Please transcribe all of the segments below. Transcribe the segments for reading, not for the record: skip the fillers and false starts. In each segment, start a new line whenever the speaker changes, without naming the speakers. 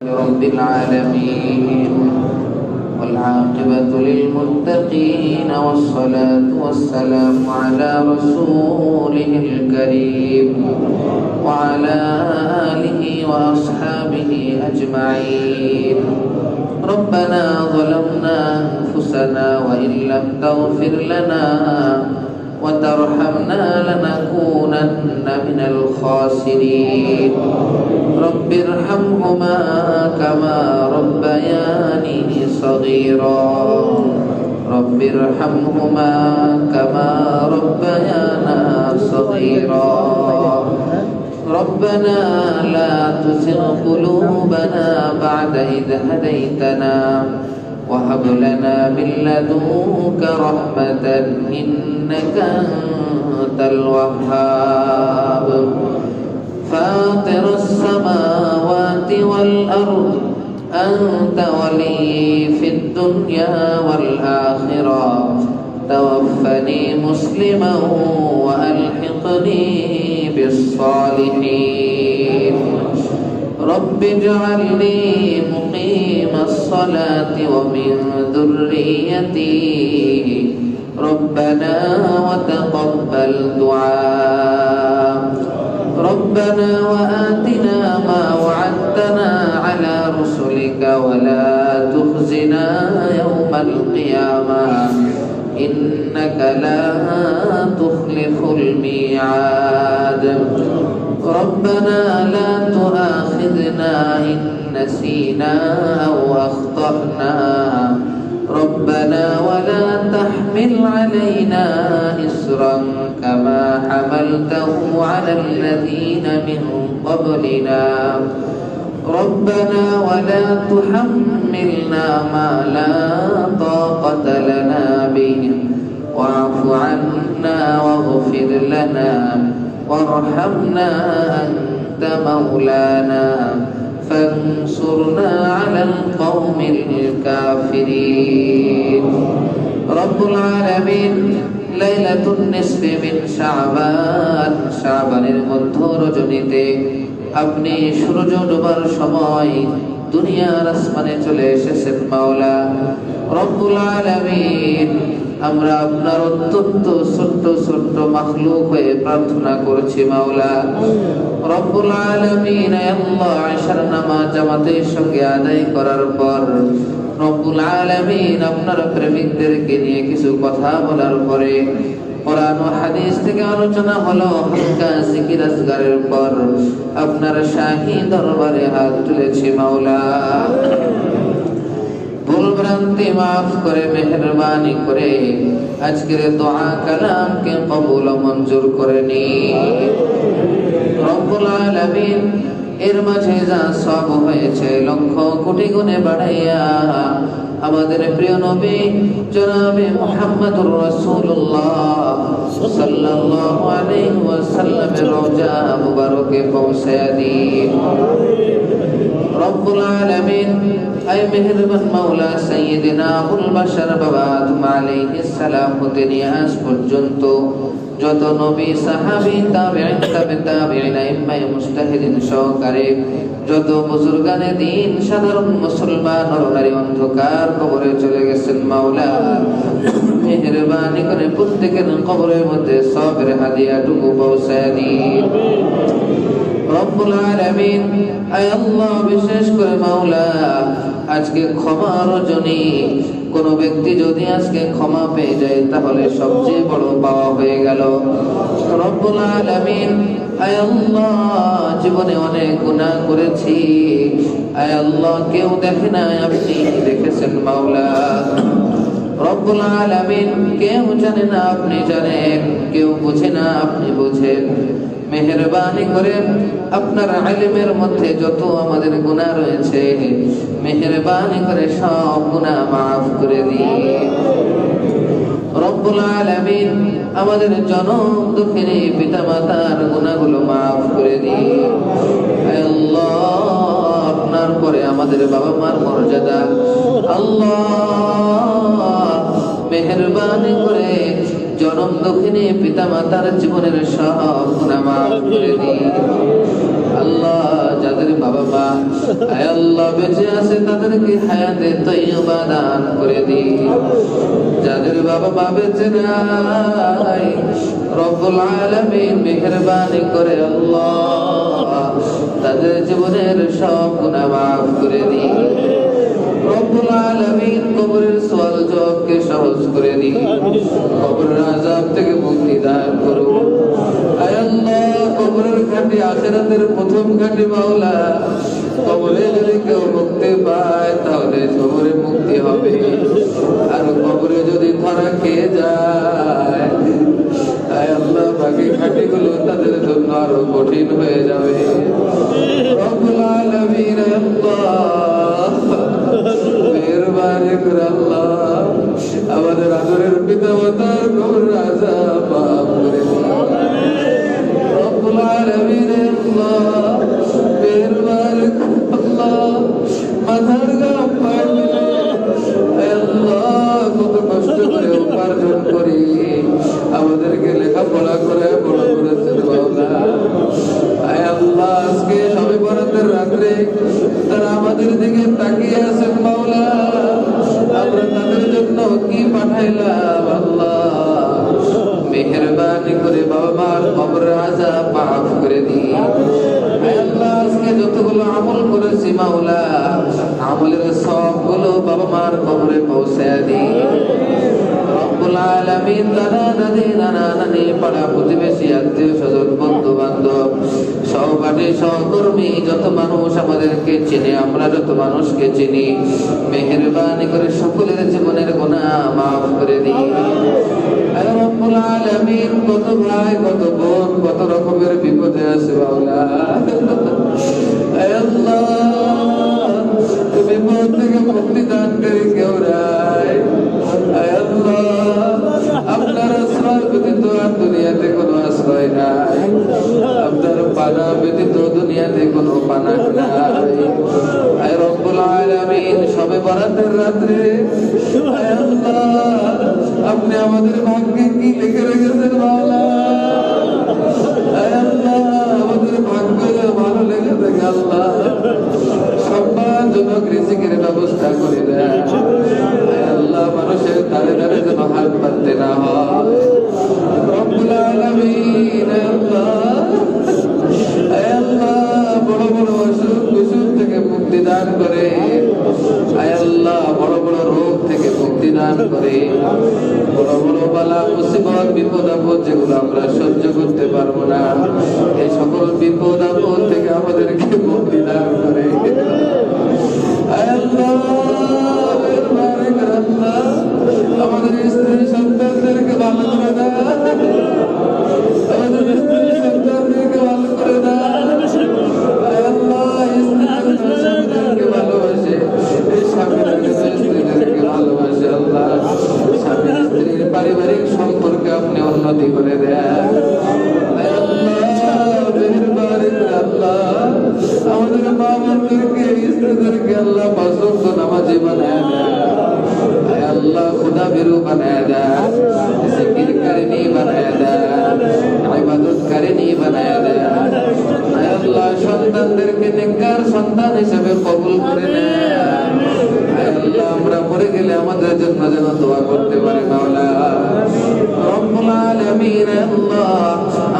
رب العالمين والعاقبة للمتقين والصلاة والسلام على رسوله الكريم وعلى آله وأصحابه أجمعين. ربنا ظلمنا أنفسنا وإن لم تغفر لنا وترحمنا لنكونن من الخاسرين. رب ارحمهما كما ربياني صغيرا. رب ارحمهما كما ربيانا صغيرا. ربنا لا تزغ قلوبنا بعد إذ هديتنا وهب لنا من لدنك رحمة إنك أنت الوهاب. فاطر السماوات والأرض أنت ولي في الدنيا والآخرة. توفني مسلما وألحقني بالصالحين. رب اجعلني مقيم الصلاة ومن ذريتي ربنا وتقبل دعاء. ربنا وآتنا ما وعدتنا على رسلك ولا تخزنا يوم القيامة إنك لا تخلف الميعاد. ربنا لا تؤاخذنا إن نسينا أو أخطأنا. ربنا ولا تحمل علينا إصرا كما حملته على الذين من قبلنا. ربنا ولا تحملنا ما لا طاقة لنا به. واعف عنا واغفر لنا وارحمنا أنت مولانا فانصرنا على القوم الكافرين. رب العالمين ليلة النصف من شعبان শাবানের মধ্য রজনীতে আপনি সূর্য ডোবার সময় দুনিয়ার আসমানে চলে এসেছেন মাওলা রব্বুল আলামিন। আমরা আপনার অত্যন্ত ছোট্ট ছোট্ট মাখলুক হয়ে প্রার্থনা করছি মাওলা রব্বুল আলামিন। আল্লাহ আশার নামাজ জামাতের সঙ্গে আদায় করার পর রব্বুল আলামিন আপনার প্রেমিকদেরকে নিয়ে কিছু কথা বলার পরে কোরআন ও হাদিস থেকে আলোচনা হলো হালকা জিকির আজগারের পর আপনার শাহী দরবারে হাত তুলেছি মাওলা। ভুল ভ্রান্তি মাফ করে মেহেরবানি করে আজকের দোয়া কালামকে কবুল ও মঞ্জুর করে নিন রব্বুল আলামিন। এর মাঝে যা সব হয়েছে লক্ষ কোটি গুণে বাড়াইয়া আমাদের প্রিয় নবী জনাবে মুহাম্মদুর রাসূলুল্লাহ সাল্লাল্লাহু আলাইহি ওয়াসাল্লামের রওজা মুবারকে পৌঁছায়া দিন রব্বুল আলামিন। আয় মেহেরবান মাওলা সাইয়্যিদিনা আবুল বাশার বাবা আদম আলাইহিস সালাম হতে নিয়ে আজ পর্যন্ত যত নবী সাহাবী তাবেঈন তাবেঈন আইম্মায়ে মুজতাহিদিন সহকারে যত বুজুর্গানে দ্বীন সাধারণ মুসলমান নরনারী অন্ধকার কবরে চলে গেছেন মাওলা মেহেরবানি করে প্রত্যেকের কবরের মধ্যে সবের হাদিয়াটুকু পৌঁছায় দিন রব্বুল আলামিন। আয় আল্লাহ বিশেষ করে মাওলা আজকে ক্ষমা রজনী কোন ব্যক্তি যদি আজকে ক্ষমা পেয়ে যায় তাহলে সবচেয়ে বড় পাওয়া হয়ে গেল রব্বুল আলামিন। আয় আল্লাহ জীবনে অনেক গুনাহ করেছি আয় আল্লাহ কেউ দেখে না আপনি দেখেছেন মাওলা রব্বুল আলামিন। কেউ জানে না আপনি জানেন, কেউ বুঝে না আপনি বুঝেন। মেহেরবানি করে আপনার ইলমের মধ্যে যত আমাদের গুনাহ রয়েছে মেহেরবানি করে সব গুনাহ মাফ করে দিন রব্বুল আলামিন। আমাদের জনম দুঃখিনী পিতামাতার গুনাহগুলো মাফ করে দিন আল্লাহ। আপনার পরে আমাদের বাবা মার মর্যাদা আল্লাহ মেহেরবানি করে জনম দক্ষিণে পিতা মাতার জীবনের সব গুনাহ মাফ করে দিন আল্লাহ যাদের বাবা মা আয় আল্লাহ বেঁচে আছে তাদেরকে হায়াতে তৈয়বা দান করে দিন। যাদের বাবা মা বেঁচে নাই রব্বুল আলামিন মেহেরবানি করে আল্লাহ তাদের জীবনের সব গুনাহ মাফ করে দিন। রব্বুল আলামিন কবরের সওয়াল জবাবকে সহজ করে দিন। কবরের আযাব থেকে মুক্তি দান করুন। আয় আল্লাহ কবরের ঘাটে আখিরাতের প্রথম ঘাটে মাওলা কবরে যদি কেউ মুক্তি পায় তাহলে কবরে মুক্তি হবে, আর কবরে যদি ধরা খেয়ে যায় আয় আল্লাহ বাকি ঘাটিগুলো তাদের জন্য আরো কঠিন হয়ে যাবে। রব্বুল আলামিন আল্লাহ মেহেরবানি করে আল্লাহ আমাদের আদরের পিতা মাতার কবরের আযাব মাফ করে দিন। রব্বুল আলামিন আল্লাহ মেহেরবানি করে আল্লাহ মাথার ঘাম পায়ে ফেলে আল্লাহ কত কষ্ট করে উপার্জন করি আমাদেরকে লেখাপড়া করে বড় করেছেন মাওলা। আয় আল্লাহ আজকে সবে বরাতের রাত্রে তারা আমাদের দিকে তাকিয়ে আছেন মাওলা, আমরা তাদের জন্য কি পাঠাইলাম আল্লাহ মেহেরবানি করে বাবা মার কবরের আযাব মাফ করে দিন। আয় আল্লাহ আজকে যতগুলো আমল করেছি মাওলা আমলের সবগুলো বাবা মার কবরে পৌঁছায় দিন। রব্বুল আলামিন দাদা দাদি নানা নানি পাড়া প্রতিবেশী আত্মীয় স্বজন বন্ধু বান্ধব সহপাঠী সহকর্মী যত মানুষ আমাদেরকে চিনে আমরা যত মানুষকে চিনি মেহেরবানি করে সকলের জীবনের গুনাহ মাফ করে দিন। আয় রব্বুল আলামিন কত ভাই কত বোন কত রকমের বিপদে আছে মাওলা, আয় আল্লাহ বিপদ থেকে মুক্তি দানকারী কেউ নাই। আয় আল্লাহ আপনার আশ্রয় ব্যতীত আর দুনিয়াতে কোনো আশ্রয় নাই, আপনার পানা ব্যতীত দুনিয়াতে কোনো পানা নাই। আয় রব্বুল আলামিন সবে বরাতের রাত্রে আয় আল্লাহ আপনি আমাদের ভাগ্যে কি লিখে রেখেছেন মাওলা, আয় আল্লাহ আমাদের ভাগ্য ভালো লেগে থাকে আল্লাহ সম্মানজনক রিজিকের ব্যবস্থা করে দেয়। আয় আল্লাহ মানুষের ধারে ধারে যেন হাত পাততে না হয়। রব্বুল আলামিন আয় আল্লাহ বড় বড় অসুখ বিসুখ থেকে মুক্তি দান করে, আয় আল্লাহ বড় বড় রোগ থেকে মুক্তি দান করে, বড় বড় বালা মুসিবত বিপদ আপদ যেগুলো আমরা সহ্য করতে পারবো না এই সকল বিপদ আপদ থেকে আমাদেরকে মুক্তি দান করে। আয় আল্লাহ মেহেরবানি করে আল্লাহ আমাদের স্ত্রী সন্তানদেরকে ভালো করে দাও, আমাদের স্ত্রী সন্তানদেরকে ভালো করে দাও। আয় আল্লাহ স্ত্রীদেরকে ভালোবাসে এই স্বামীদেরকে স্ত্রীদেরকে ভালোবাসে আল্লাহ স্বামী স্ত্রীর পারিবারিক সম্পর্কে আপনি উন্নতি করে দেন। আয় আল্লাহ মেহেরবানি করে আল্লাহ আমাদের মা বোনদেরকে স্ত্রীদেরকে আল্লাহ পাঁচ ওয়াক্ত নামাজি বানায় দেন। আয় আল্লাহ খুদা বিরু বানায় দেন, জিকিরকারিনী বানায় দেন, ইবাদতকারিনী বানায় দেন। আয় আল্লাহ সন্তানদেরকে নেককার সন্তান হিসেবে কবুল করে নেন। আয় আল্লাহ আমরা মরে গেলে আমাদের জন্য যেন দোয়া করতে পারি মাওলা। রব্বুল আলামিন আল্লাহ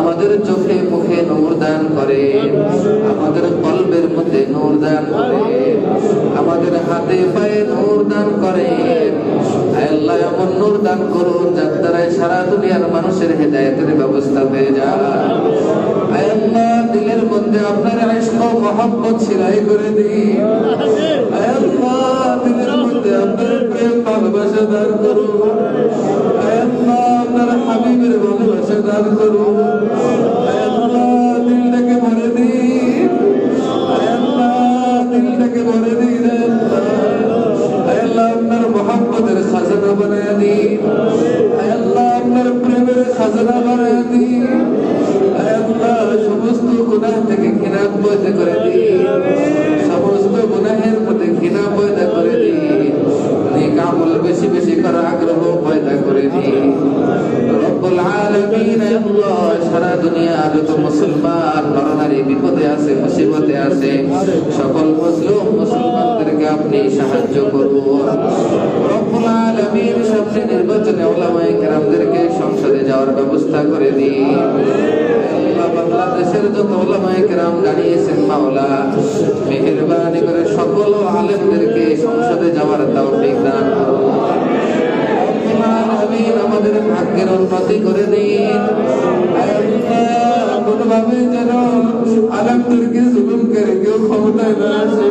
আমাদের চোখে মুখে নূর দান করে, আমাদের কলবের মধ্যে নূর দান করে, আমাদের হাতে পায়ে নূর দান করে। আয় আল্লাহ এমন নূর দান করুন যার দ্বারা সারা দুনিয়ার মানুষের হেদায়েতের ব্যবস্থা হয়ে যায়। আয় আল্লাহ দিলের মধ্যে আপনার ইশক ও মহব্বত ছিলাই করে দিন। আয় আল্লাহ দিলের মধ্যে আপনার প্রেম ভালোবাসা দান করুন। আয় আল্লাহ আপনার হাবিবের ভালোবাসা দান করুন। আয় আল্লাহ দিলটাকে ভরে দিন, আয় আল্লাহ দিলটাকে ভরে দিন। আয় আল্লাহ আপনার মহব্বতের খাজানা বানায় দিন, আয় আল্লাহ আপনার প্রেমের খাজানা বানায় দিন। আয় আল্লাহ সমস্ত গুনাহ থেকে ঘৃণা পয়দা করে দিন, সমস্ত গুনাহের মধ্যে ঘৃণা পয়দা করে দিন, নেক আমল বেশি বেশি করার আগ্রহ পয়দা করে দিন। রব্বুল আলামিন আল্লাহ যত মুসলমান নরনারী বিপদে আছে, মুসিবতে আছে, সকল মুসলমানদেরকে আপনি সাহায্য করুন। রব্বুল আলামিন সামনে নির্বাচনে উলামায়ে কেরামদেরকে সংসদে যাওয়ার ব্যবস্থা করে দিন। আল্লাহ বাংলাদেশের যত উলামায়ে কেরাম দাঁড়িয়েছেন মাওলা, মেহেরবানি করে সকল আলেমদেরকে সংসদে যাওয়ার তৌফিক দান করুন। রব্বুল আলামিন আমাদের ভাগ্যের উন্নতি করে দিন। আল্লাহ কোনোভাবে যেন আলেমদেরকে জুলুম করে কেউ ক্ষমতায় না আসে।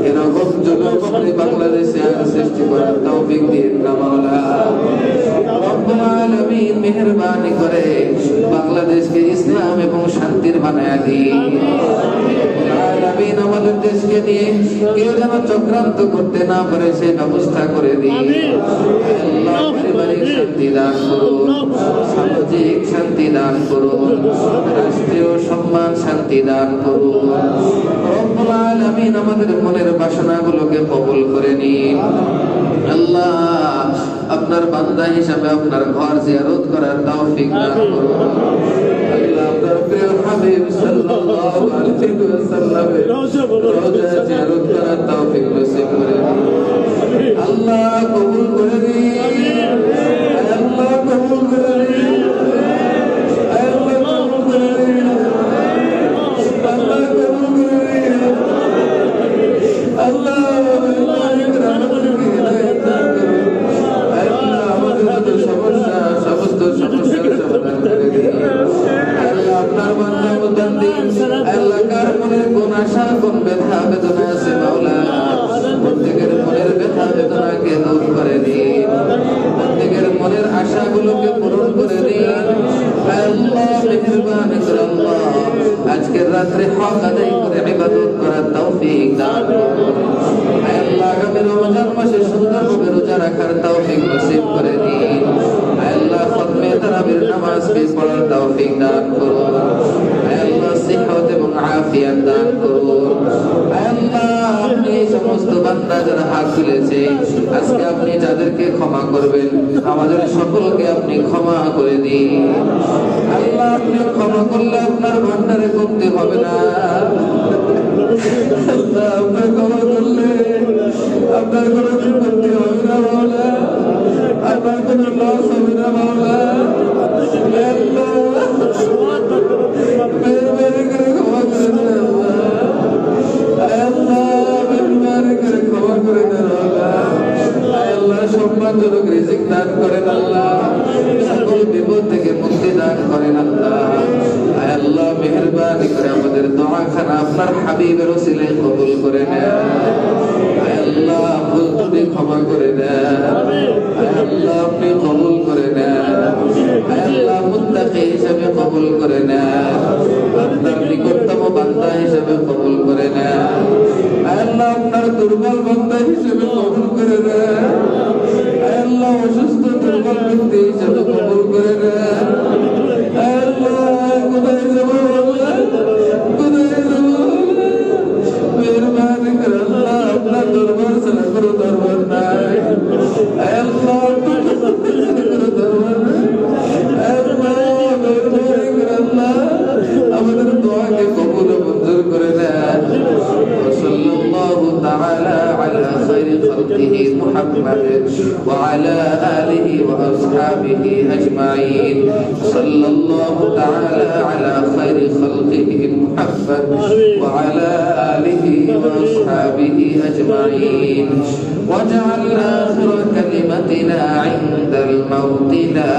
এরকম জুলুম বাংলাদেশে আর সৃষ্টি করার তৌফিক দিন না মাওলা। রব্বুল আলামিন মেহেরবানি করে বাংলাদেশকে ইসলাম এবং শান্তির বানায়া দিন। রব্বুল আলামিন আমাদের দেশকে নিয়ে কেউ যেন চক্রান্ত করতে না পারে সেই ব্যবস্থা করে দিন। আল্লাহ পারিবারিক শান্তি দান করুন, সামাজিক শান্তি দান করুন, রাষ্ট্রীয় সম্মান শান্তি দান করুন। রব্বুল আলামিন আমাদের মনের বাসনাগুলোকে কবুল করে নিন। আল্লাহ আপনার বান্দা হিসাবে আপনার ঘর জিয়ারত করার তৌফিক দান করুন। আল্লাহ আপনার প্রিয় হাবিব সাল্লাল্লাহু আলাইহি ওয়াসাল্লামের রওজা জিয়ারত করার তৌফিক নসিব করে দিন। আল্লাহ কবুল করে দিন। আল্লাহ কবুল করে দিন। আল্লাহ কবুল করে দিন। আল্লাহ কবুল করে দিন। আল্লাহ সমস্ত সমস্যার সমাধান করে দিন। আল্লাহ আপনার বান্দা মুতাদ্দিন আল্লাহ কার মনে কোন আশা কোন ব্যথা বেদনা আছে মাওলা, প্রত্যেকের মনের ব্যথা বেদনাকে দূর করে দিন, প্রত্যেকের মনের আশাগুলোকে পূরণ করে দিন। আল্লাহ মেহেরবানি করে আল্লাহ আজকের রাত্রে হক আদায় করে ইবাদত করার তৌফিক দান করুন। আল্লাহ আগামী রমজান মাসে সুন্দরভাবে রোজা রাখার তৌফিক নসিব করে দিন। আল্লাহ খতমে তারাবির নামাজকে পড়ার তৌফিক দান করুন। আল্লাহ সিহত এবং আফিয়াত দান করুন। আল্লাহ আপনি সমস্ত বান্দা যারা হাত তুলেছে আজকে আপনি যাদেরকে ক্ষমা করবেন আমাদের সকলকে আপনি ক্ষমা করে দিন। আল্লাহ আপনি ক্ষমা করলে আপনার ভান্ডারে কমতে হবে না। আল্লাহ আপনি ক্ষমা করলে আপনার কোনো বিপত্তি হবে না মাওলা, আপনার কোনো লস হবে না মাওলা। মেহরবানি করে ক্ষমা করে দেন আল্লাহ, মেহরবানি করে ক্ষমা করে দেন আল্লাহ। সম্মানজনক রিজিক দান করেন আল্লাহ, সকল বিপদ থেকে মুক্তি দান করেন আল্লাহ। আল্লাহ মেহরবানি করে আমাদের দোয়াখানা আপনার হাবিবের ওসিলায় কবুল করে নেন আল্লাহ। ভুল ত্রুটি ক্ষমা করে দেন আল্লাহ, আপনি কবুল করে নেন আল্লাহ। মুত্তাকি হিসেবে কবুল করে নেন, আপনার নিকটতম বান্দা হিসেবে কবুল করে নেন আল্লাহ। আপনার দুর্বল বান্দা হিসেবে কবুল করে নেন আল্লাহ। অসুস্থ দুর্বল ব্যক্তি হিসেবে কবুল করে নেন আল্লাহ। কোথায় যাব আল্লাহ, কোথায় যাব? মেহরবানি করে আল্লাহ, আপনার দরবার ছাড়া কোনো দরবার নাই আল্লাহ, কোনো দরবার নাই আল্লাহ। মেহরবানি করে আল্লাহ আমাদের দোয়াকে কবুল মঞ্জুর করে নেন। সাল্লাল্লাহু তাআলা আলা খায়রি খালকিহি মুহাম্মাদ ওয়া আলা আলিহি ওয়া আসহাবিহি আজমাইন। সাল্লাল্লাহু তাআলা আলা খায়রি খালকিহি মুহাম্মাদ ওয়া আলা আলিহি ওয়া আসহাবিহি আজমাইন। واجعل آخر كلمتنا عند الموت لا